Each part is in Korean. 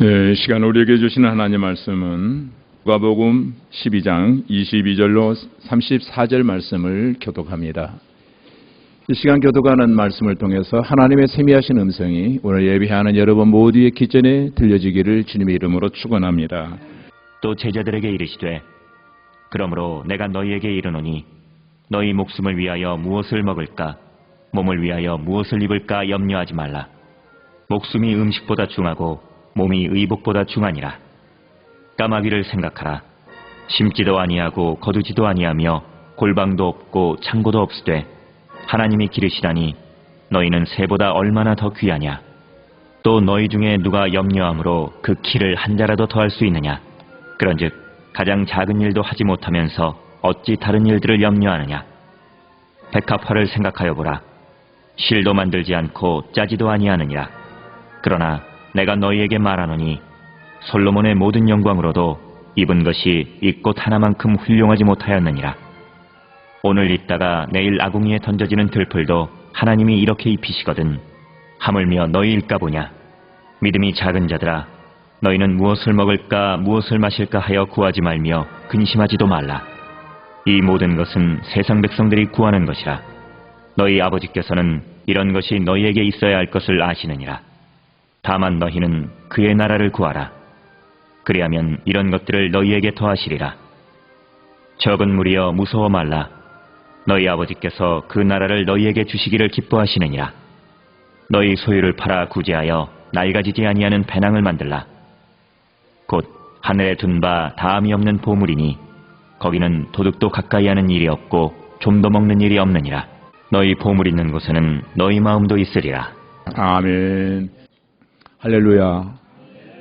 네, 이 시간 우리에게 주시는 하나님 말씀은 누가복음 12장 22절로 34절 말씀을 교독합니다. 이 시간 교독하는 말씀을 통해서 하나님의 세미하신 음성이 오늘 예배하는 여러분 모두의 귀전에 들려지기를 주님의 이름으로 축원합니다. 또 제자들에게 이르시되 그러므로 내가 너희에게 이르노니 너희 목숨을 위하여 무엇을 먹을까 몸을 위하여 무엇을 입을까 염려하지 말라. 목숨이 음식보다 중하고 몸이 의복보다 중하니라. 까마귀를 생각하라. 심지도 아니하고 거두지도 아니하며 골방도 없고 창고도 없으되 하나님이 기르시다니 너희는 새보다 얼마나 더 귀하냐. 또 너희 중에 누가 염려함으로 그 키를 한 자라도 더할 수 있느냐. 그런즉 가장 작은 일도 하지 못하면서 어찌 다른 일들을 염려하느냐. 백합화를 생각하여 보라. 실도 만들지 않고 짜지도 아니하느니라. 그러나 내가 너희에게 말하노니 솔로몬의 모든 영광으로도 입은 것이 이 꽃 하나만큼 훌륭하지 못하였느니라. 오늘 입다가 내일 아궁이에 던져지는 들풀도 하나님이 이렇게 입히시거든 하물며 너희일까 보냐. 믿음이 작은 자들아, 너희는 무엇을 먹을까 무엇을 마실까 하여 구하지 말며 근심하지도 말라. 이 모든 것은 세상 백성들이 구하는 것이라. 너희 아버지께서는 이런 것이 너희에게 있어야 할 것을 아시느니라. 다만 너희는 그의 나라를 구하라. 그리하면 이런 것들을 너희에게 더하시리라. 적은 무리여 무서워 말라. 너희 아버지께서 그 나라를 너희에게 주시기를 기뻐하시느니라. 너희 소유를 팔아 구제하여 낡아지지 아니하는 배낭을 만들라. 곧 하늘에 둔 바 다함이 없는 보물이니 거기는 도둑도 가까이 하는 일이 없고 좀도 먹는 일이 없느니라. 너희 보물 있는 곳에는 너희 마음도 있으리라. 아멘. 할렐루야.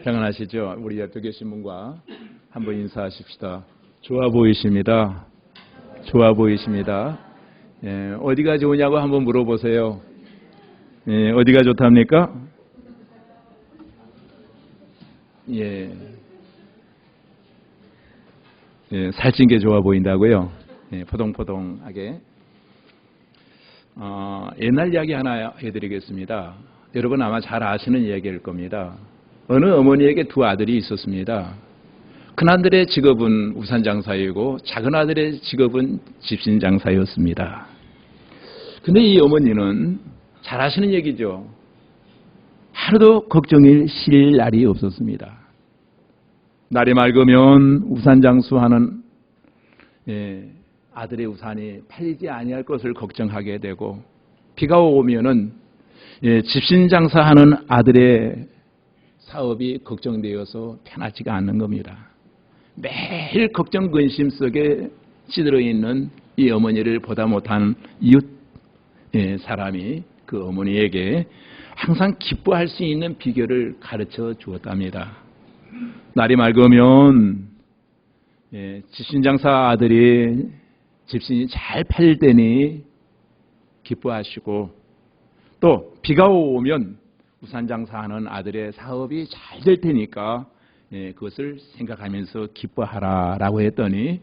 평안하시죠? 우리 옆에 계신 분과 한번 인사하십시다. 좋아 보이십니다. 좋아 보이십니다. 어디가 좋으냐고 한번 물어보세요. 어디가 좋답니까? 살찐 게 좋아 보인다고요? 포동포동하게. 옛날 이야기 하나 해드리겠습니다. 여러분 아마 잘 아시는 이야기일 겁니다. 어느 어머니에게 두 아들이 있었습니다. 큰 아들의 직업은 우산장사이고 작은 아들의 직업은 집신장사였습니다. 근데 이 어머니는 잘 아시는 얘기죠. 하루도 걱정이 실 날이 없었습니다. 날이 맑으면 우산장수하는 아들의 우산이 팔리지 아니할 것을 걱정하게 되고, 비가 오면은 집신장사하는 아들의 사업이 걱정되어서 편하지가 않는 겁니다. 매일 걱정 근심 속에 찌들어 있는 이 어머니를 보다 못한 이웃 사람이 그 어머니에게 항상 기뻐할 수 있는 비결을 가르쳐 주었답니다. 날이 맑으면 집신장사 아들이 집신이 잘 팔릴 때니 기뻐하시고, 또 비가 오면 우산장사하는 아들의 사업이 잘 될 테니까 그것을 생각하면서 기뻐하라라고 했더니,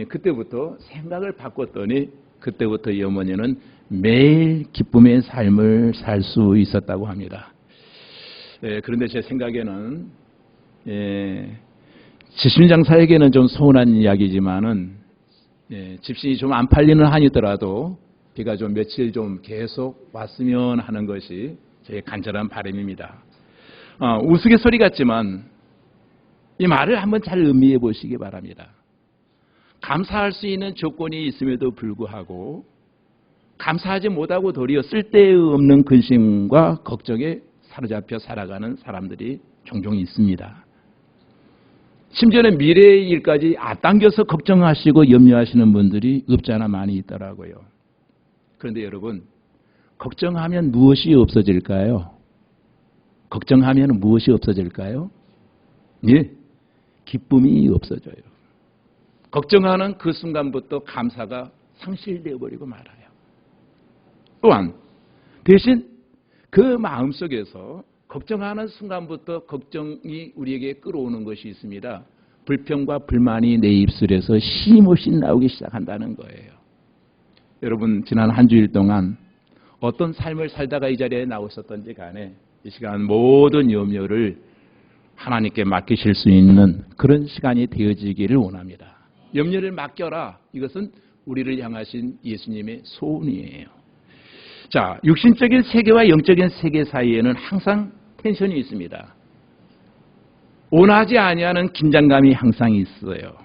그때부터 생각을 바꿨더니 그때부터 이 어머니는 매일 기쁨의 삶을 살 수 있었다고 합니다. 그런데 제 생각에는 집신장사에게는 좀 서운한 이야기지만은 집신이 좀 안 팔리는 한이더라도 비가 좀 며칠 좀 계속 왔으면 하는 것이 제 간절한 바람입니다. 우스갯소리 같지만 이 말을 한번 잘 음미해 보시기 바랍니다. 감사할 수 있는 조건이 있음에도 불구하고 감사하지 못하고 도리어 쓸데없는 근심과 걱정에 사로잡혀 살아가는 사람들이 종종 있습니다. 심지어는 미래의 일까지 앞당겨서 걱정하시고 염려하시는 분들이 없지 않아 많이 있더라고요. 그런데 여러분, 걱정하면 무엇이 없어질까요? 걱정하면 무엇이 없어질까요? 기쁨이 없어져요. 걱정하는 그 순간부터 감사가 상실되어 버리고 말아요. 또한 대신 그 마음속에서 걱정하는 순간부터 걱정이 우리에게 끌어오는 것이 있습니다. 불평과 불만이 내 입술에서 쉼없이 나오기 시작한다는 거예요. 여러분, 지난 한 주일 동안 어떤 삶을 살다가 이 자리에 나오셨던지 간에 이 시간 모든 염려를 하나님께 맡기실 수 있는 그런 시간이 되어지기를 원합니다. 염려를 맡겨라. 이것은 우리를 향하신 예수님의 소원이에요. 자, 육신적인 세계와 영적인 세계 사이에는 항상 텐션이 있습니다. 원하지 아니하는 긴장감이 항상 있어요.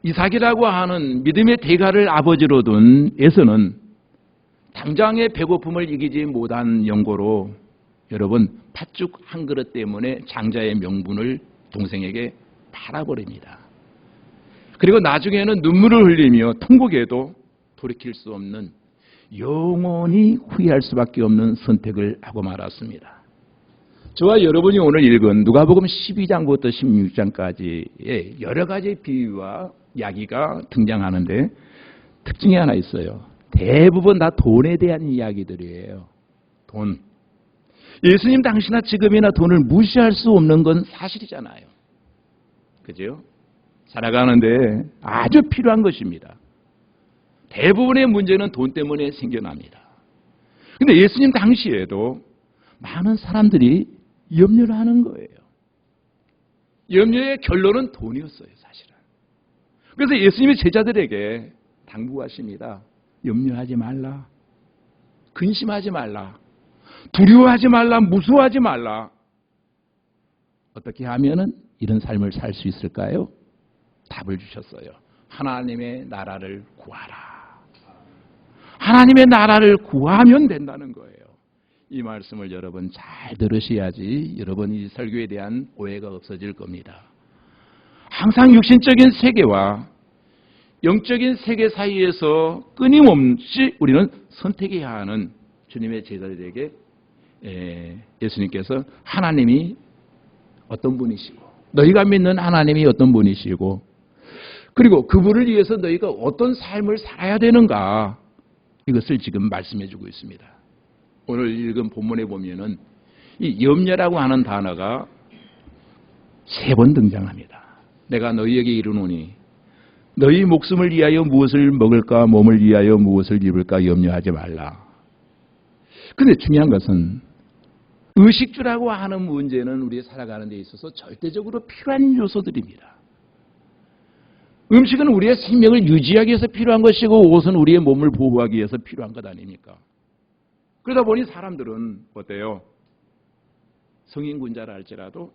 이삭이라고 하는 믿음의 대가를 아버지로 둔 에서는 당장의 배고픔을 이기지 못한 연고로 여러분 팥죽 한 그릇 때문에 장자의 명분을 동생에게 팔아버립니다. 그리고 나중에는 눈물을 흘리며 통곡해도 돌이킬 수 없는 영원히 후회할 수밖에 없는 선택을 하고 말았습니다. 저와 여러분이 오늘 읽은 누가복음 12장부터 16장까지의 여러 가지 비유와 이야기가 등장하는데 특징이 하나 있어요. 대부분 다 돈에 대한 이야기들이에요. 돈. 예수님 당시나 지금이나 돈을 무시할 수 없는 건 사실이잖아요. 그죠? 살아가는데 아주 필요한 것입니다. 대부분의 문제는 돈 때문에 생겨납니다. 근데 예수님 당시에도 많은 사람들이 염려를 하는 거예요. 염려의 결론은 돈이었어요, 사실은. 그래서 예수님이 제자들에게 당부하십니다. 염려하지 말라. 근심하지 말라. 두려워하지 말라. 무서워하지 말라. 어떻게 하면은 이런 삶을 살 수 있을까요? 답을 주셨어요. 하나님의 나라를 구하라. 하나님의 나라를 구하면 된다는 거예요. 이 말씀을 여러분 잘 들으셔야지 여러분 이 설교에 대한 오해가 없어질 겁니다. 항상 육신적인 세계와 영적인 세계 사이에서 끊임없이 우리는 선택해야 하는 주님의 제자들에게 예수님께서 하나님이 어떤 분이시고 너희가 믿는 하나님이 어떤 분이시고 그리고 그분을 위해서 너희가 어떤 삶을 살아야 되는가 이것을 지금 말씀해 주고 있습니다. 오늘 읽은 본문에 보면은 이 염려라고 하는 단어가 3번 등장합니다. 내가 너희에게 이르노니 너희 목숨을 위하여 무엇을 먹을까 몸을 위하여 무엇을 입을까 염려하지 말라. 그런데 중요한 것은 의식주라고 하는 문제는 우리 살아가는 데 있어서 절대적으로 필요한 요소들입니다. 음식은 우리의 생명을 유지하기 위해서 필요한 것이고 옷은 우리의 몸을 보호하기 위해서 필요한 것 아닙니까? 그러다 보니 사람들은 어때요? 성인군자라 할지라도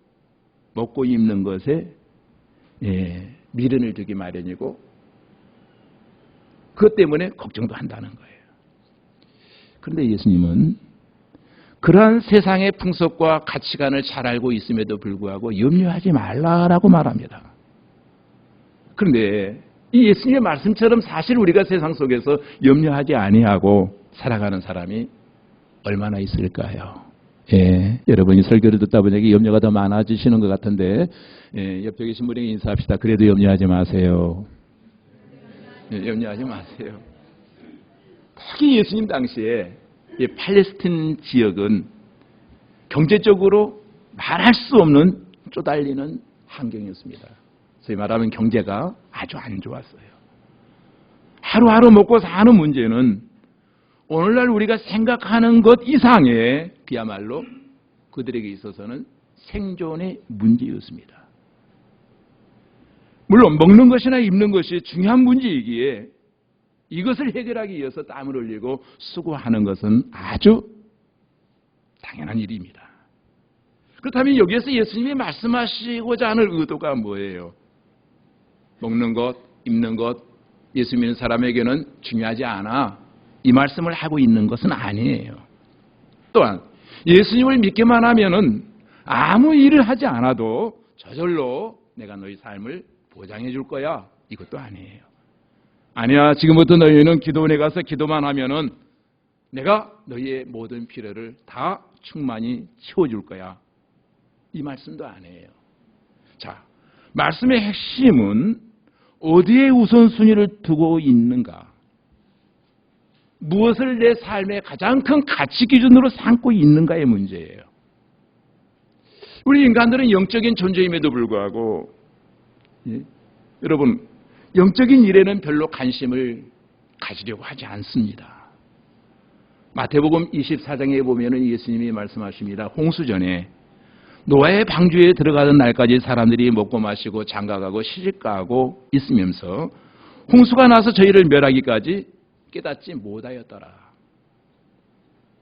먹고 입는 것에 미련을 두기 마련이고 그것 때문에 걱정도 한다는 거예요. 그런데 예수님은 그러한 세상의 풍속과 가치관을 잘 알고 있음에도 불구하고 염려하지 말라라고 말합니다. 그런데 이 예수님의 말씀처럼 사실 우리가 세상 속에서 염려하지 아니하고 살아가는 사람이 얼마나 있을까요? 여러분이 설교를 듣다 보니 염려가 더 많아지시는 것 같은데 옆에 계신 분에게 인사합시다. 그래도 염려하지 마세요. 염려하지 마세요. 특히 예수님 당시에 이 팔레스틴 지역은 경제적으로 말할 수 없는 쪼달리는 환경이었습니다. 소위 말하면 경제가 아주 안 좋았어요. 하루하루 먹고 사는 문제는 오늘날 우리가 생각하는 것 이상의 그야말로 그들에게 있어서는 생존의 문제였습니다. 물론 먹는 것이나 입는 것이 중요한 문제이기에 이것을 해결하기 위해서 땀을 흘리고 수고하는 것은 아주 당연한 일입니다. 그렇다면 여기에서 예수님이 말씀하시고자 하는 의도가 뭐예요? 먹는 것, 입는 것, 예수 믿는 사람에게는 중요하지 않아. 이 말씀을 하고 있는 것은 아니에요. 또한 예수님을 믿기만 하면은 아무 일을 하지 않아도 저절로 내가 너희 삶을 보장해 줄 거야. 이것도 아니에요. 아니야, 지금부터 너희는 기도원에 가서 기도만 하면은 내가 너희의 모든 필요를 다 충만히 채워줄 거야. 이 말씀도 아니에요. 자, 말씀의 핵심은 어디에 우선순위를 두고 있는가? 무엇을 내 삶의 가장 큰 가치 기준으로 삼고 있는가의 문제예요. 우리 인간들은 영적인 존재임에도 불구하고 여러분 영적인 일에는 별로 관심을 가지려고 하지 않습니다. 마태복음 24장에 보면 예수님이 말씀하십니다. 홍수전에 노아의 방주에 들어가던 날까지 사람들이 먹고 마시고 장가가고 시집가고 있으면서 홍수가 나서 저희를 멸하기까지 깨닫지 못하였더라.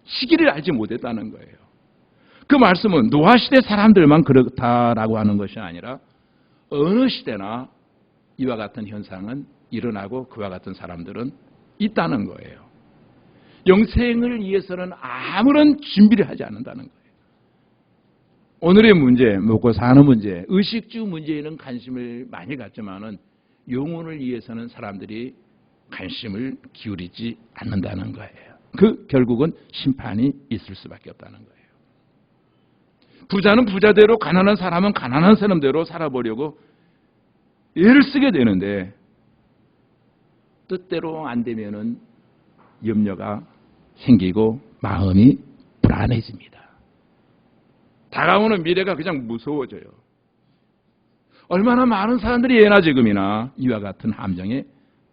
시기를 알지 못했다는 거예요. 그 말씀은 노아 시대 사람들만 그렇다라고 하는 것이 아니라 어느 시대나 이와 같은 현상은 일어나고 그와 같은 사람들은 있다는 거예요. 영생을 위해서는 아무런 준비를 하지 않는다는 거예요. 오늘의 문제, 먹고 사는 문제, 의식주 문제에는 관심을 많이 갖지만은 영혼을 위해서는 사람들이 관심을 기울이지 않는다는 거예요. 그 결국은 심판이 있을 수밖에 없다는 거예요. 부자는 부자대로, 가난한 사람은 가난한 사람대로 살아보려고 애를 쓰게 되는데 뜻대로 안 되면은 염려가 생기고 마음이 불안해집니다. 다가오는 미래가 그냥 무서워져요. 얼마나 많은 사람들이 예나 지금이나 이와 같은 함정에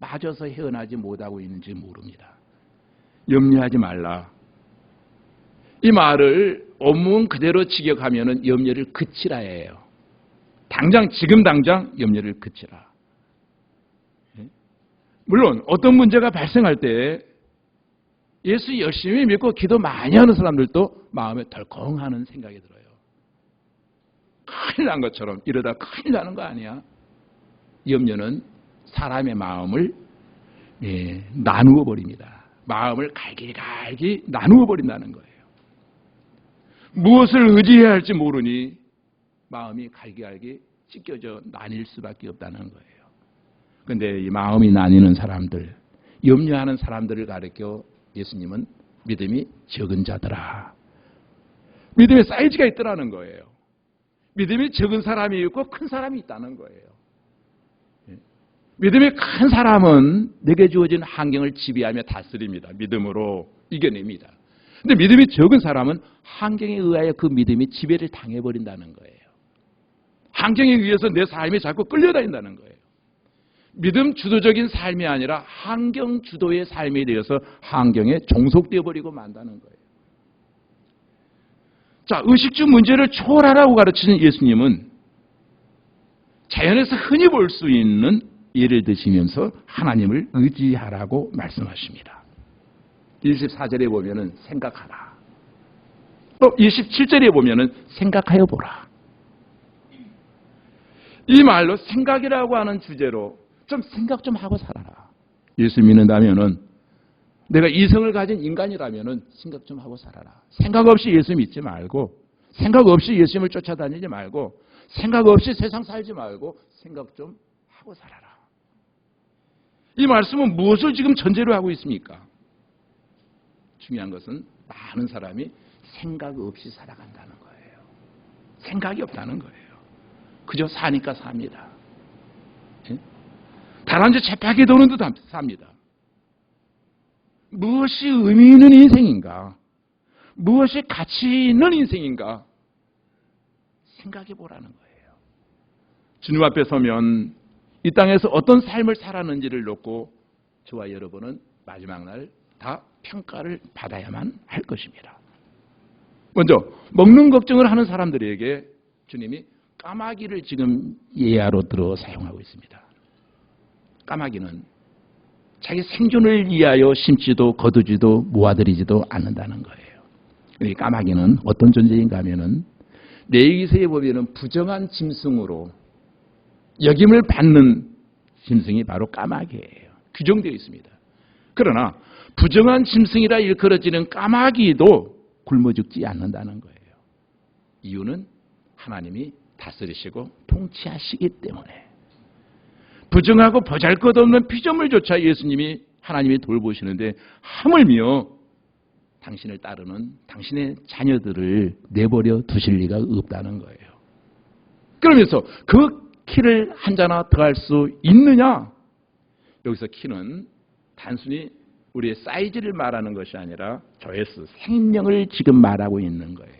빠져서 헤어나지 못하고 있는지 모릅니다. 염려하지 말라. 이 말을 원문 그대로 직역하면은 염려를 그치라예요. 지금 당장 염려를 그치라. 물론 어떤 문제가 발생할 때 예수 열심히 믿고 기도 많이 하는 사람들도 마음에 덜컹하는 생각이 들어요. 큰일 난 것처럼 이러다 큰일 나는 거 아니야? 염려는 사람의 마음을 나누어 버립니다. 마음을 갈기갈기 나누어 버린다는 거예요. 무엇을 의지해야 할지 모르니 마음이 갈기갈기 찢겨져 나뉠 수밖에 없다는 거예요. 그런데 이 마음이 나뉘는 사람들, 염려하는 사람들을 가리켜 예수님은 믿음이 적은 자들아. 믿음의 사이즈가 있더라는 거예요. 믿음이 적은 사람이 있고 큰 사람이 있다는 거예요. 믿음이 큰 사람은 내게 주어진 환경을 지배하며 다스립니다. 믿음으로 이겨냅니다. 근데 믿음이 적은 사람은 환경에 의하여 그 믿음이 지배를 당해버린다는 거예요. 환경에 의해서 내 삶이 자꾸 끌려다닌다는 거예요. 믿음 주도적인 삶이 아니라 환경 주도의 삶에 대해서 환경에 종속되어 버리고 만다는 거예요. 자, 의식주 문제를 초월하라고 가르치는 예수님은 자연에서 흔히 볼 수 있는 예를 드시면서 하나님을 의지하라고 말씀하십니다. 24절에 보면은 생각하라. 또 27절에 보면은 생각하여 보라. 이 말로 생각이라고 하는 주제로 좀 생각 좀 하고 살아라. 예수 믿는다면은 내가 이성을 가진 인간이라면은 생각 좀 하고 살아라. 생각 없이 예수 믿지 말고, 생각 없이 예수님을 쫓아다니지 말고, 생각 없이 세상 살지 말고 생각 좀 하고 살아라. 이 말씀은 무엇을 지금 전제로 하고 있습니까? 중요한 것은 많은 사람이 생각 없이 살아간다는 거예요. 생각이 없다는 거예요. 그저 사니까 삽니다. 다람쥐 쳇바퀴 도는 듯 삽니다. 무엇이 의미 있는 인생인가? 무엇이 가치 있는 인생인가? 생각해 보라는 거예요. 주님 앞에 서면 이 땅에서 어떤 삶을 살았는지를 놓고 저와 여러분은 마지막 날 다 평가를 받아야만 할 것입니다. 먼저 먹는 걱정을 하는 사람들에게 주님이 까마귀를 지금 예화로 들어 사용하고 있습니다. 까마귀는 자기 생존을 위하여 심지도 거두지도 모아들이지도 않는다는 거예요. 이 까마귀는 어떤 존재인가 하면은 레위기서에 보면은 부정한 짐승으로 역임을 받는 짐승이 바로 까마귀예요. 규정되어 있습니다. 그러나 부정한 짐승이라 일컬어지는 까마귀도 굶어 죽지 않는다는 거예요. 이유는 하나님이 다스리시고 통치하시기 때문에. 부정하고 보잘것없는 피조물조차 예수님이 하나님이 돌보시는데 하물며 당신을 따르는 당신의 자녀들을 내버려 두실 리가 없다는 거예요. 그러면서 그 키를 한 자나 더할 수 있느냐? 여기서 키는 단순히 우리의 사이즈를 말하는 것이 아니라 조회수, 생명을 지금 말하고 있는 거예요.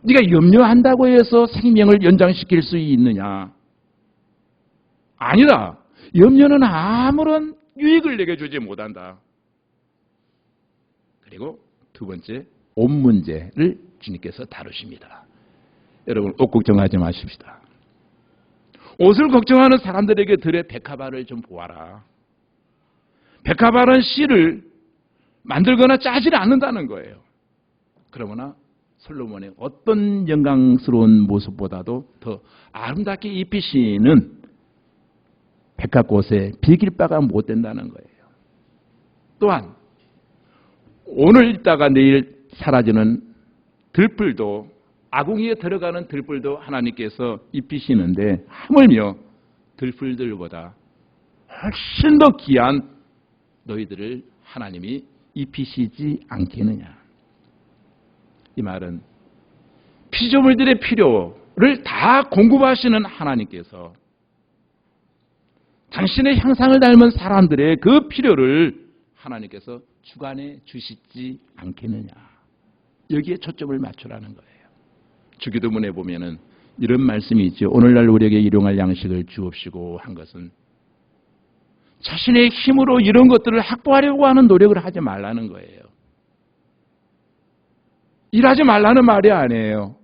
네가 염려한다고 해서 생명을 연장시킬 수 있느냐? 아니다. 염려는 아무런 유익을 내게 주지 못한다. 그리고 두 번째, 옷 문제를 주님께서 다루십니다. 여러분 옷 걱정하지 마십시다. 옷을 걱정하는 사람들에게 들의 백합화를 좀 보아라. 백합화는 씨를 만들거나 짜지 않는다는 거예요. 그러나 솔로몬의 어떤 영광스러운 모습보다도 더 아름답게 입히시는 백합꽃에 비길 바가 못 된다는 거예요. 또한 오늘 있다가 내일 사라지는 들불도, 아궁이에 들어가는 들불도 하나님께서 입히시는데 하물며 들불들보다 훨씬 더 귀한 너희들을 하나님이 입히시지 않겠느냐. 이 말은 피조물들의 필요를 다 공급하시는 하나님께서 당신의 형상을 닮은 사람들의 그 필요를 하나님께서 주관해 주시지 않겠느냐. 여기에 초점을 맞추라는 거예요. 주기도문에 보면은 이런 말씀이 있죠. 오늘날 우리에게 일용할 양식을 주옵시고 한 것은 자신의 힘으로 이런 것들을 확보하려고 하는 노력을 하지 말라는 거예요. 일하지 말라는 말이 아니에요.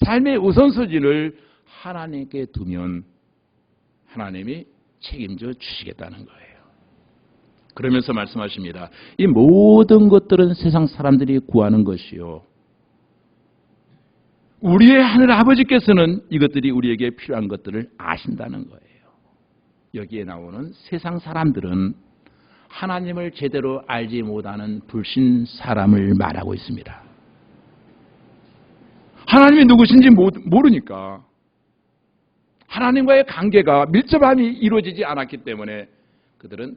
삶의 우선순위를 하나님께 두면 하나님이 책임져 주시겠다는 거예요. 그러면서 말씀하십니다. 이 모든 것들은 세상 사람들이 구하는 것이요. 우리의 하늘 아버지께서는 이것들이 우리에게 필요한 것들을 아신다는 거예요. 여기에 나오는 세상 사람들은 하나님을 제대로 알지 못하는 불신 사람을 말하고 있습니다. 하나님이 누구신지 모르니까 하나님과의 관계가 밀접함이 이루어지지 않았기 때문에 그들은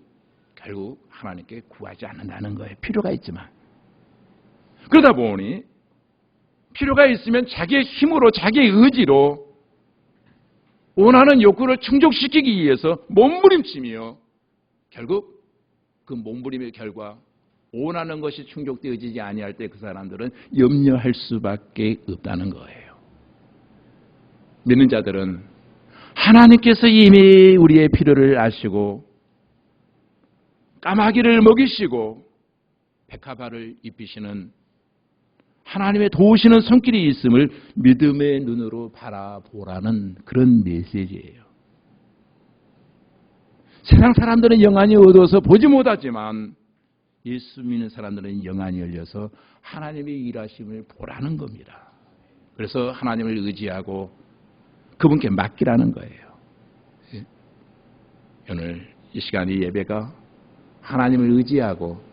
결국 하나님께 구하지 않는다는 거예요. 필요가 있지만. 그러다 보니 필요가 있으면 자기의 힘으로 자기의 의지로 원하는 욕구를 충족시키기 위해서 몸부림치며 결국 그 몸부림의 결과 원하는 것이 충족되어지지 아니할 때 그 사람들은 염려할 수밖에 없다는 거예요. 믿는 자들은 하나님께서 이미 우리의 필요를 아시고 까마귀를 먹이시고 백합화를 입히시는 하나님의 도우시는 손길이 있음을 믿음의 눈으로 바라보라는 그런 메시지예요. 세상 사람들은 영안이 어두워서 보지 못하지만 예수 믿는 사람들은 영안이 열려서 하나님의 일하심을 보라는 겁니다. 그래서 하나님을 의지하고 그분께 맡기라는 거예요. 오늘 이 시간 이 예배가 하나님을 의지하고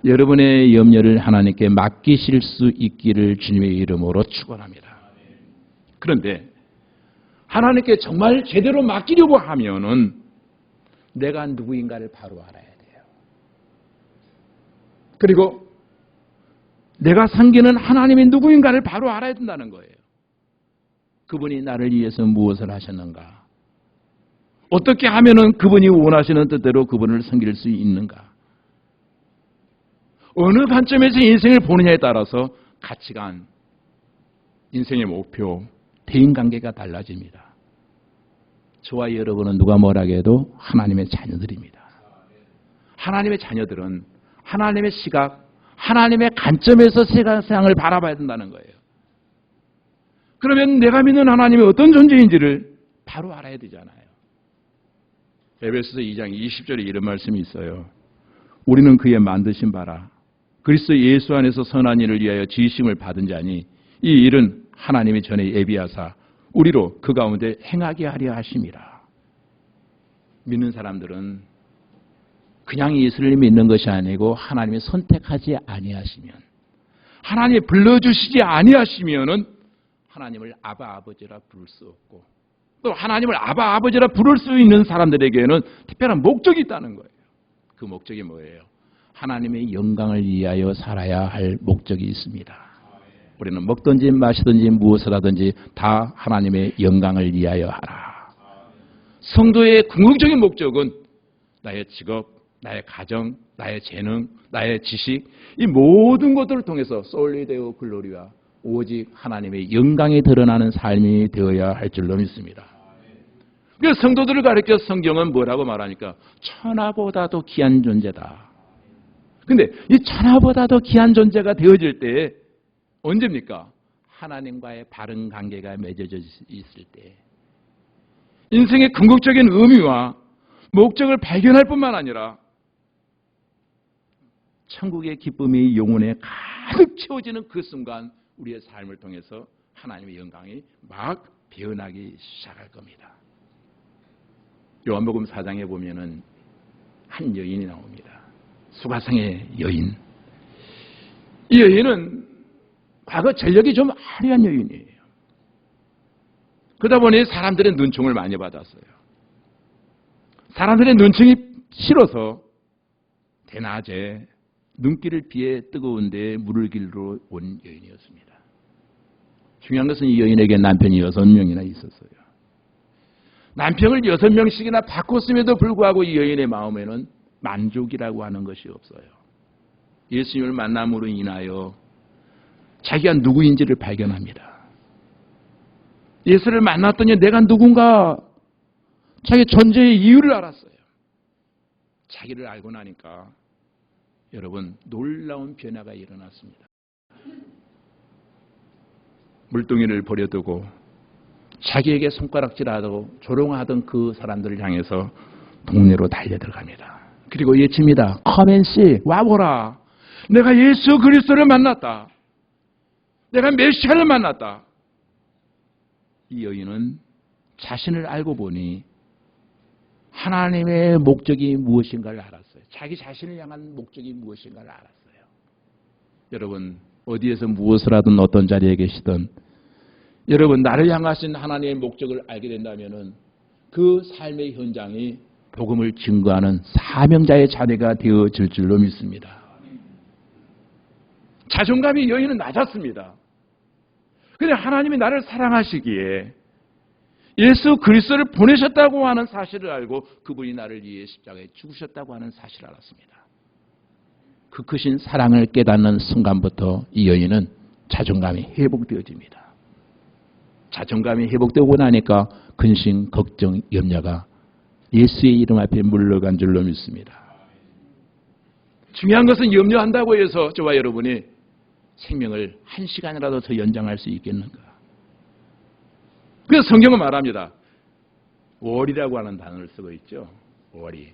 여러분의 염려를 하나님께 맡기실 수 있기를 주님의 이름으로 축원합니다. 그런데 하나님께 정말 제대로 맡기려고 하면은 내가 누구인가를 바로 알아야 돼요. 그리고 내가 섬기는 하나님이 누구인가를 바로 알아야 된다는 거예요. 그분이 나를 위해서 무엇을 하셨는가? 어떻게 하면은 그분이 원하시는 뜻대로 그분을 섬길 수 있는가? 어느 관점에서 인생을 보느냐에 따라서 가치관, 인생의 목표, 대인관계가 달라집니다. 저와 여러분은 누가 뭐라고 해도 하나님의 자녀들입니다. 하나님의 자녀들은 하나님의 시각, 하나님의 관점에서 세상을 바라봐야 된다는 거예요. 그러면 내가 믿는 하나님이 어떤 존재인지를 바로 알아야 되잖아요. 에베소서 2장 20절에 이런 말씀이 있어요. 우리는 그의 만드신 바라 그리스도 예수 안에서 선한 일을 위하여 지으심을 받은 자니 이 일은 하나님이 전에 예비하사 우리로 그 가운데 행하게 하려 하심이라. 믿는 사람들은 그냥 예수를 믿는 것이 아니고 하나님이 선택하지 아니하시면, 하나님이 불러주시지 아니하시면은 하나님을 아바 아버지라 부를 수 없고, 또 하나님을 아바 아버지라 부를 수 있는 사람들에게는 특별한 목적이 있다는 거예요. 그 목적이 뭐예요? 하나님의 영광을 위하여 살아야 할 목적이 있습니다. 우리는 먹든지 마시든지 무엇을 하든지 다 하나님의 영광을 위하여 하라. 성도의 궁극적인 목적은 나의 직업, 나의 가정, 나의 재능, 나의 지식, 이 모든 것들을 통해서 솔리 데오 글로리와 오직 하나님의 영광이 드러나는 삶이 되어야 할 줄로 믿습니다. 그래서 성도들을 가르쳐 성경은 뭐라고 말하니까 천하보다도 귀한 존재다. 근데 이 천하보다도 귀한 존재가 되어질 때 언제입니까? 하나님과의 바른 관계가 맺어져 있을 때 인생의 궁극적인 의미와 목적을 발견할 뿐만 아니라 천국의 기쁨이 영혼에 가득 채워지는 그 순간 우리의 삶을 통해서 하나님의 영광이 막 배어나기 시작할 겁니다. 요한복음 4장에 보면은 한 여인이 나옵니다. 수가성의 여인. 이 여인은 과거 전력이 좀 화려한 여인이에요. 그러다 보니 사람들의 눈총을 많이 받았어요. 사람들의 눈총이 싫어서 대낮에 눈길을 피해 뜨거운 데에 물을 길러 온 여인이었습니다. 중요한 것은 이 여인에게 남편이 6명이나 있었어요. 남편을 6명씩이나 바꿨음에도 불구하고 이 여인의 마음에는 만족이라고 하는 것이 없어요. 예수님을 만남으로 인하여 자기가 누구인지를 발견합니다. 예수를 만났더니 내가 누군가 자기 존재의 이유를 알았어요. 자기를 알고 나니까 여러분 놀라운 변화가 일어났습니다. 물동이를 버려두고 자기에게 손가락질하고 조롱하던 그 사람들을 향해서 동네로 달려들어갑니다. 그리고 외칩니다. 커맨씨 와보라. 내가 예수 그리스도를 만났다. 내가 메시아를 만났다. 이 여인은 자신을 알고 보니 하나님의 목적이 무엇인가를 알았어요. 자기 자신을 향한 목적이 무엇인가를 알았어요. 여러분 어디에서 무엇을 하든 어떤 자리에 계시든 여러분 나를 향하신 하나님의 목적을 알게 된다면 그 삶의 현장이 복음을 증거하는 사명자의 자리가 되어질 줄로 믿습니다. 자존감이 여인은 낮았습니다. 그런데 하나님이 나를 사랑하시기에 예수 그리스도를 보내셨다고 하는 사실을 알고 그분이 나를 위해 십자가에 죽으셨다고 하는 사실을 알았습니다. 그 크신 사랑을 깨닫는 순간부터 이 여인은 자존감이 회복되어집니다. 자존감이 회복되고 나니까 근심, 걱정, 염려가 예수의 이름 앞에 물러간 줄로 믿습니다. 중요한 것은 염려한다고 해서 저와 여러분이 생명을 1시간이라도 더 연장할 수 있겠는가? 그래서 성경은 말합니다. 월이라고 하는 단어를 쓰고 있죠. 월이.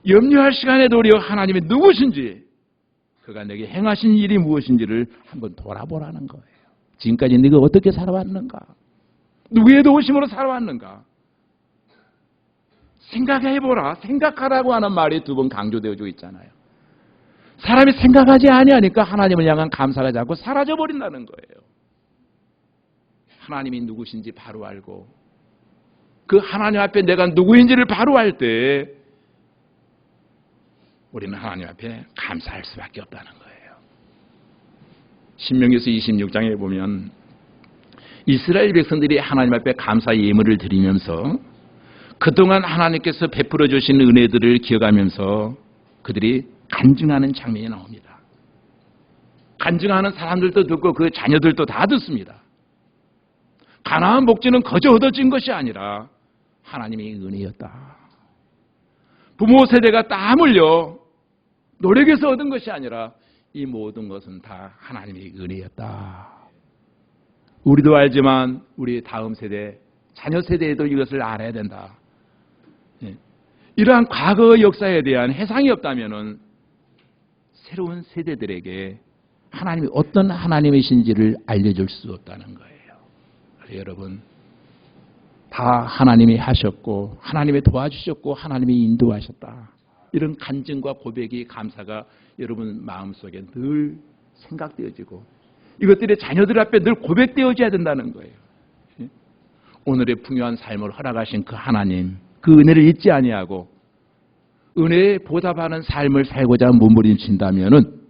염려할 시간에 도리어 하나님이 누구신지 그가 내게 행하신 일이 무엇인지를 한번 돌아보라는 거예요. 지금까지 네가 어떻게 살아왔는가? 누구의 도우심으로 살아왔는가? 생각해보라. 생각하라고 하는 말이 2번 강조되어지고 있잖아요. 사람이 생각하지 아니하니까 하나님을 향한 감사가 자꾸 사라져버린다는 거예요. 하나님이 누구신지 바로 알고 그 하나님 앞에 내가 누구인지를 바로 알 때 우리는 하나님 앞에 감사할 수밖에 없다는 거예요. 신명기서 26장에 보면 이스라엘 백성들이 하나님 앞에 감사 예물을 드리면서 그동안 하나님께서 베풀어 주신 은혜들을 기억하면서 그들이 간증하는 장면이 나옵니다. 간증하는 사람들도 듣고 그 자녀들도 다 듣습니다. 가나안 복지는 거저 얻어진 것이 아니라 하나님의 은혜였다. 부모 세대가 땀 흘려 노력해서 얻은 것이 아니라 이 모든 것은 다 하나님의 은혜였다. 우리도 알지만 우리 다음 세대, 자녀 세대에도 이것을 알아야 된다. 이러한 과거의 역사에 대한 해상이 없다면 새로운 세대들에게 하나님이 어떤 하나님이신지를 알려줄 수 없다는 거예요. 여러분, 다 하나님이 하셨고 하나님이 도와주셨고 하나님이 인도하셨다. 이런 간증과 고백이 감사가 여러분 마음속에 늘 생각되어지고 이것들이 자녀들 앞에 늘 고백되어져야 된다는 거예요. 오늘의 풍요한 삶을 허락하신 그 하나님, 그 은혜를 잊지 아니하고 은혜에 보답하는 삶을 살고자 몸부림친다면은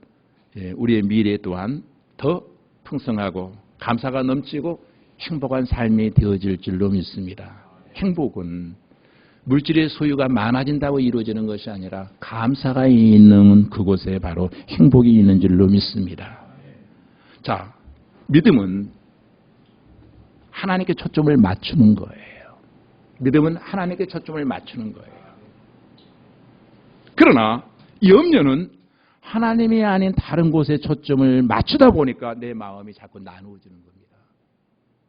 우리의 미래 또한 더 풍성하고 감사가 넘치고 행복한 삶이 되어질 줄로 믿습니다. 행복은 물질의 소유가 많아진다고 이루어지는 것이 아니라 감사가 있는 그곳에 바로 행복이 있는 줄로 믿습니다. 자, 믿음은 하나님께 초점을 맞추는 거예요. 믿음은 하나님께 초점을 맞추는 거예요. 그러나 염려는 하나님이 아닌 다른 곳에 초점을 맞추다 보니까 내 마음이 자꾸 나누어지는 겁니다.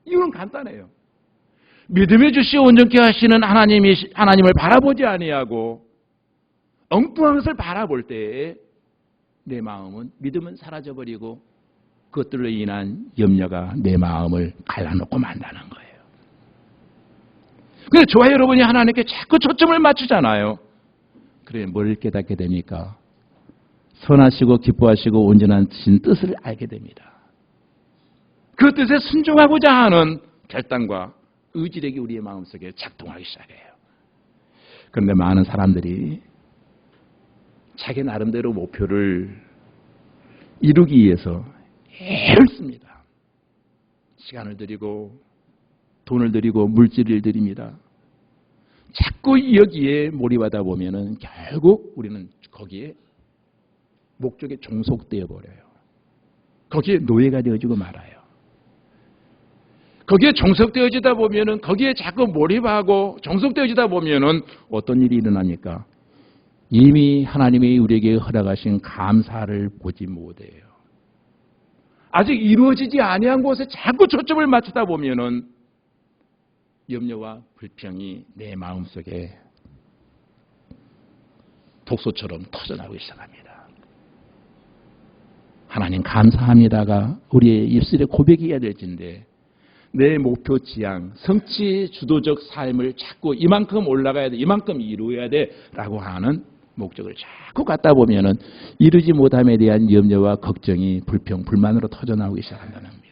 이유는 간단해요. 믿음의 주시 온전케 하시는 하나님을 바라보지 아니하고 엉뚱한 것을 바라볼 때에 내 마음은 믿음은 사라져버리고 그것들로 인한 염려가 내 마음을 갈라놓고 만다는 거예요. 그런데 저와 여러분이 하나님께 자꾸 초점을 맞추잖아요. 그래 뭘 깨닫게 되니까 선하시고 기뻐하시고 온전한 신 뜻을 알게 됩니다. 그 뜻에 순종하고자 하는 결단과 의지력이 우리의 마음속에 작동하기 시작해요. 그런데 많은 사람들이 자기 나름대로 목표를 이루기 위해서 애를 씁니다. 시간을 들이고 돈을 들이고 물질을 들입니다. 자꾸 여기에 몰입하다 보면은 결국 우리는 거기에 목적에 종속되어 버려요. 거기에 노예가 되어지고 말아요. 거기에 종속되어지다 보면은 거기에 자꾸 몰입하고 종속되어지다 보면은 어떤 일이 일어나니까 이미 하나님이 우리에게 허락하신 감사를 보지 못해요. 아직 이루어지지 아니한 곳에 자꾸 초점을 맞추다 보면은 염려와 불평이 내 마음속에 독소처럼 터져나오기 시작합니다. 하나님 감사합니다가 우리의 입술에 고백해야 될 텐데 내 목표 지향, 성취 주도적 삶을 자꾸 이만큼 올라가야 돼, 이만큼 이루어야 돼라고 하는 목적을 자꾸 갖다 보면은 이루지 못함에 대한 염려와 걱정이 불평, 불만으로 터져나오기 시작한다는 겁니다.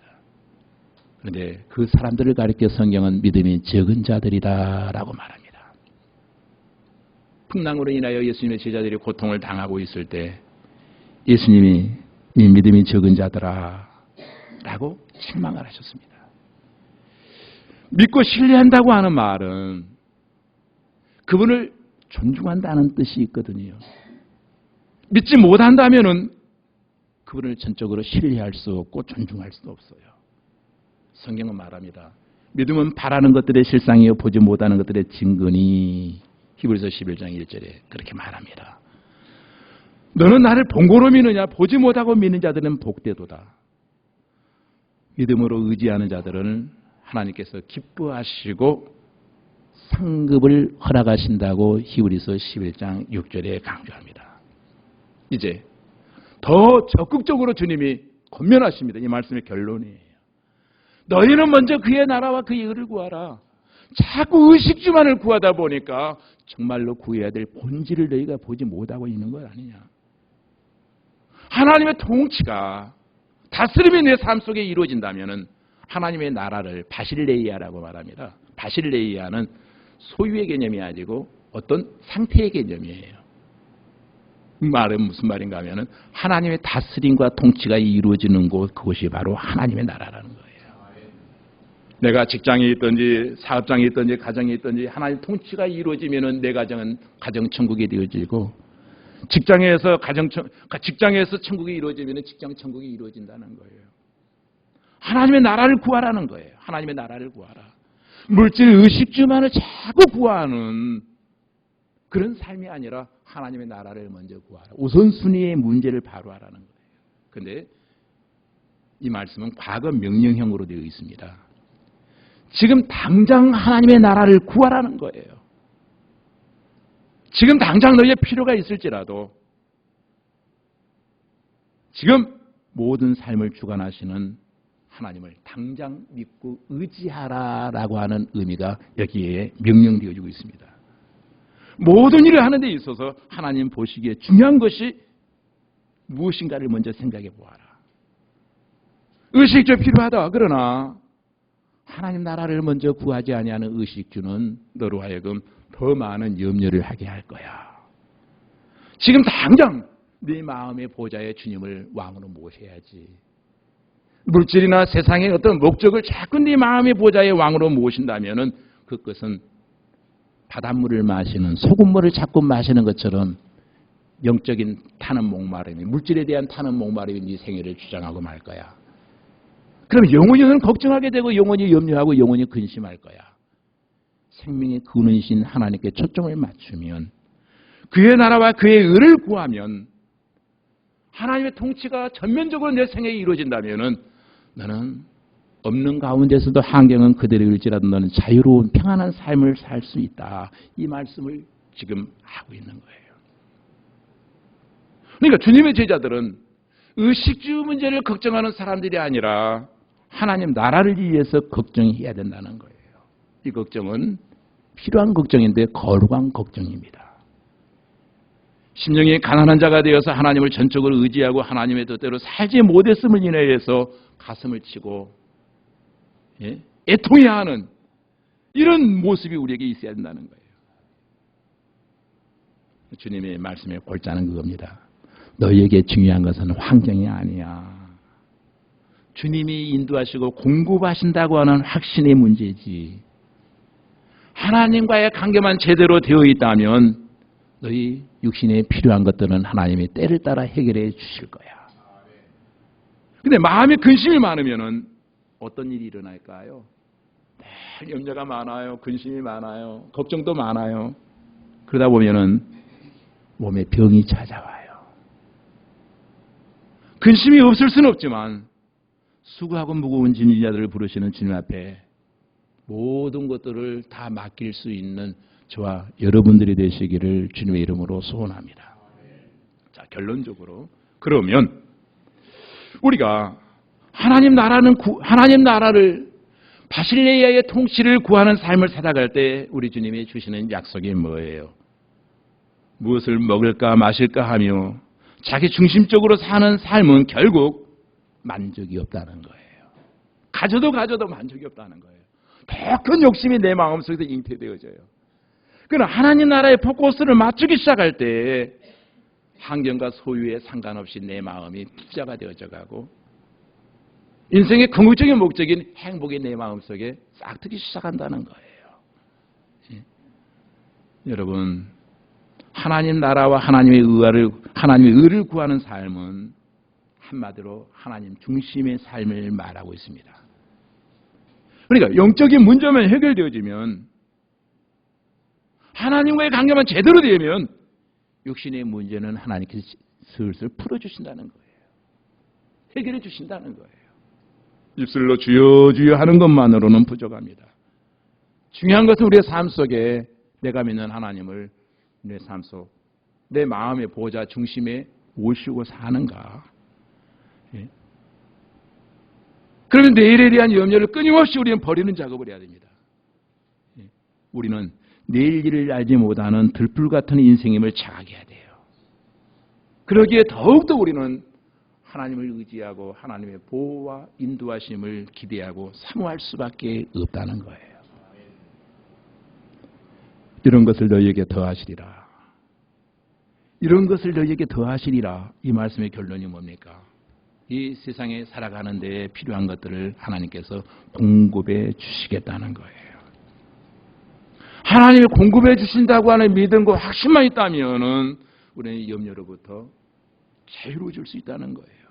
그런데 그 사람들을 가리켜 성경은 믿음이 적은 자들이다라고 말합니다. 풍랑으로 인하여 예수님의 제자들이 고통을 당하고 있을 때 예수님이 이 믿음이 적은 자들아 라고 책망을 하셨습니다. 믿고 신뢰한다고 하는 말은 그분을 존중한다는 뜻이 있거든요. 믿지 못한다면은 그분을 전적으로 신뢰할 수 없고 존중할 수 없어요. 성경은 말합니다. 믿음은 바라는 것들의 실상이요 보지 못하는 것들의 증거니 히브리서 11장 1절에 그렇게 말합니다. 너는 나를 본고로 믿느냐? 보지 못하고 믿는 자들은 복되도다. 믿음으로 의지하는 자들은 하나님께서 기뻐하시고 상급을 허락하신다고 히브리서 11장 6절에 강조합니다. 이제 더 적극적으로 주님이 권면하십니다. 이 말씀의 결론이에요. 너희는 먼저 그의 나라와 그의 의를 구하라. 자꾸 의식주만을 구하다 보니까 정말로 구해야 될 본질을 너희가 보지 못하고 있는 것 아니냐. 하나님의 통치가 다스림이 내 삶 속에 이루어진다면 하나님의 나라를 바실레이아라고 말합니다. 바실레이아는 소유의 개념이 아니고 어떤 상태의 개념이에요. 말은 무슨 말인가 하면은 하나님의 다스림과 통치가 이루어지는 곳, 그것이 바로 하나님의 나라라는 거예요. 내가 직장에 있든지 사업장에 있든지 가정에 있든지 하나님 통치가 이루어지면은 내 가정은 가정천국이 되어지고 직장에서 천국이 이루어지면은 직장 천국이 이루어진다는 거예요. 하나님의 나라를 구하라는 거예요. 하나님의 나라를 구하라. 물질 의식주만을 자꾸 구하는 그런 삶이 아니라 하나님의 나라를 먼저 구하라. 우선순위의 문제를 바로 하라는 거예요. 그런데 이 말씀은 과거 명령형으로 되어 있습니다. 지금 당장 하나님의 나라를 구하라는 거예요. 지금 당장 너희의 필요가 있을지라도 지금 모든 삶을 주관하시는 하나님을 당장 믿고 의지하라라고 하는 의미가 여기에 명령되어지고 있습니다. 모든 일을 하는 데 있어서 하나님 보시기에 중요한 것이 무엇인가를 먼저 생각해 보아라. 의식주 필요하다. 그러나 하나님 나라를 먼저 구하지 아니하는 의식주는 너로 하여금 더 많은 염려를 하게 할 거야. 지금 당장 네 마음의 보좌에 주님을 왕으로 모셔야지. 물질이나 세상의 어떤 목적을 자꾸 네 마음의 보좌의 왕으로 모신다면은 그것은 바닷물을 마시는 소금물을 자꾸 마시는 것처럼 영적인 타는 목마름이 물질에 대한 타는 목마름이 네 생애를 주장하고 말 거야. 그럼 영원히 너는 걱정하게 되고 영원히 염려하고 영원히 근심할 거야. 생명의 근원이신 하나님께 초점을 맞추면 그의 나라와 그의 의를 구하면 하나님의 통치가 전면적으로 내 생애에 이루어진다면은 너는 없는 가운데서도 환경은 그대로일지라도 너는 자유로운 평안한 삶을 살 수 있다. 이 말씀을 지금 하고 있는 거예요. 그러니까 주님의 제자들은 의식주 문제를 걱정하는 사람들이 아니라 하나님 나라를 위해서 걱정해야 된다는 거예요. 이 걱정은 필요한 걱정인데 거룩한 걱정입니다. 심령이 가난한 자가 되어서 하나님을 전적으로 의지하고 하나님의 뜻대로 살지 못했음을 인하여서 가슴을 치고 애통해야 하는 이런 모습이 우리에게 있어야 된다는 거예요. 주님의 말씀에 골자는 그겁니다. 너희에게 중요한 것은 환경이 아니야. 주님이 인도하시고 공급하신다고 하는 확신의 문제지. 하나님과의 관계만 제대로 되어 있다면 너희 육신에 필요한 것들은 하나님이 때를 따라 해결해 주실 거야. 근데 마음에 근심이 많으면은 어떤 일이 일어날까요? 늘 염려가 많아요. 근심이 많아요. 걱정도 많아요. 그러다 보면은 몸에 병이 찾아와요. 근심이 없을 수는 없지만 수고하고 무거운 짐진 자들을 부르시는 주님 앞에 모든 것들을 다 맡길 수 있는 저와 여러분들이 되시기를 주님의 이름으로 소원합니다. 자, 결론적으로 그러면 우리가 하나님 나라를 바실레아의 통치를 구하는 삶을 살아갈 때 우리 주님이 주시는 약속이 뭐예요? 무엇을 먹을까 마실까 하며 자기 중심적으로 사는 삶은 결국 만족이 없다는 거예요. 가져도 만족이 없다는 거예요. 더 큰 욕심이 내 마음속에서 잉태되어져요. 그러나 하나님 나라의 포커스를 맞추기 시작할 때 환경과 소유에 상관없이 내 마음이 투자가 되어져 가고 인생의 궁극적인 목적인 행복이 내 마음속에 싹트기 시작한다는 거예요. 여러분, 하나님 나라와 하나님의 의를 구하는 삶은 한마디로 하나님 중심의 삶을 말하고 있습니다. 그러니까 영적인 문제만 해결되어지면 하나님과의 관계만 제대로 되면 육신의 문제는 하나님께서 슬슬 풀어주신다는 거예요. 해결해 주신다는 거예요. 입술로 주여 주여 하는 것만으로는 부족합니다. 중요한 것은 우리의 삶 속에 내가 믿는 하나님을 내 삶 속, 내 마음의 보호자 중심에 모시고 사는가. 그러면 내일에 대한 염려를 끊임없이 우리는 버리는 작업을 해야 됩니다. 우리는 내일 일을 알지 못하는 들불 같은 인생임을 자각해야 돼요. 그러기에 더욱더 우리는 하나님을 의지하고 하나님의 보호와 인도하심을 기대하고 사모할 수밖에 없다는 거예요. 이런 것을 너희에게 더하시리라. 이런 것을 너희에게 더하시리라. 이 말씀의 결론이 뭡니까? 이 세상에 살아가는 데에 필요한 것들을 하나님께서 공급해 주시겠다는 거예요. 하나님이 공급해 주신다고 하는 믿음과 확신만 있다면은 우리는 염려로부터 자유로워질 수 있다는 거예요.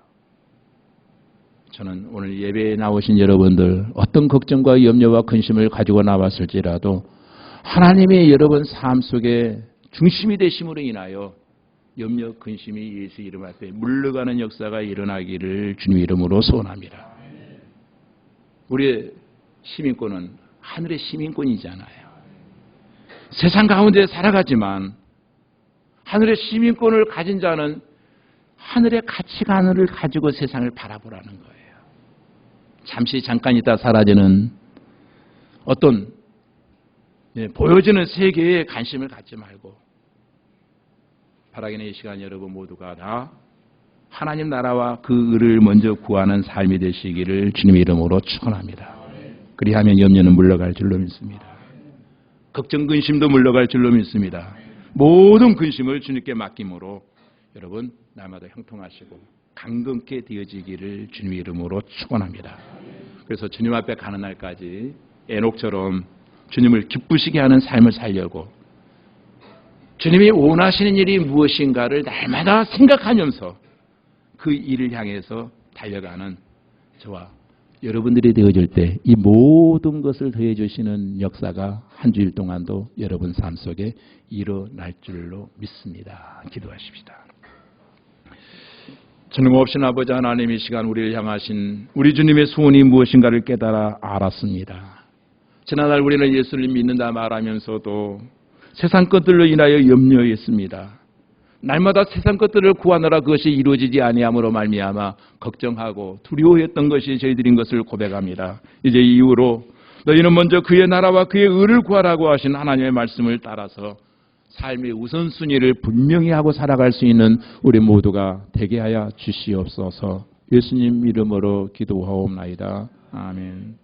저는 오늘 예배에 나오신 여러분들 어떤 걱정과 염려와 근심을 가지고 나왔을지라도 하나님의 여러분 삶 속에 중심이 되심으로 인하여 염려, 근심이 예수 이름 앞에 물러가는 역사가 일어나기를 주님 이름으로 소원합니다. 우리의 시민권은 하늘의 시민권이잖아요. 세상 가운데 살아가지만 하늘의 시민권을 가진 자는 하늘의 가치관을 가지고 세상을 바라보라는 거예요. 잠시 잠깐 있다 사라지는 어떤 보여지는 세계에 관심을 갖지 말고 바라기는 이 시간 여러분 모두가 다 하나님 나라와 그 의를 먼저 구하는 삶이 되시기를 주님의 이름으로 축원합니다. 그리하면 염려는 물러갈 줄로 믿습니다. 걱정 근심도 물러갈 줄로 믿습니다. 모든 근심을 주님께 맡김으로 여러분 날마다 형통하시고 강건케 되어지기를 주님의 이름으로 축원합니다. 그래서 주님 앞에 가는 날까지 에녹처럼 주님을 기쁘시게 하는 삶을 살려고 주님이 원하시는 일이 무엇인가를 날마다 생각하면서 그 일을 향해서 달려가는 저와 여러분들이 되어질 때 이 모든 것을 더해 주시는 역사가 한 주일 동안도 여러분 삶 속에 일어날 줄로 믿습니다. 기도하십시다. 전능없신 아버지 하나님, 이 시간 우리를 향하신 우리 주님의 소원이 무엇인가를 깨달아 알았습니다. 지난날 우리는 예수를 믿는다 말하면서도 세상 것들로 인하여 염려했습니다. 날마다 세상 것들을 구하느라 그것이 이루어지지 아니함으로 말미암아 걱정하고 두려워했던 것이 저희들인 것을 고백합니다. 이제 이후로 너희는 먼저 그의 나라와 그의 의를 구하라고 하신 하나님의 말씀을 따라서 삶의 우선순위를 분명히 하고 살아갈 수 있는 우리 모두가 되게 하여 주시옵소서. 예수님 이름으로 기도하옵나이다. 아멘.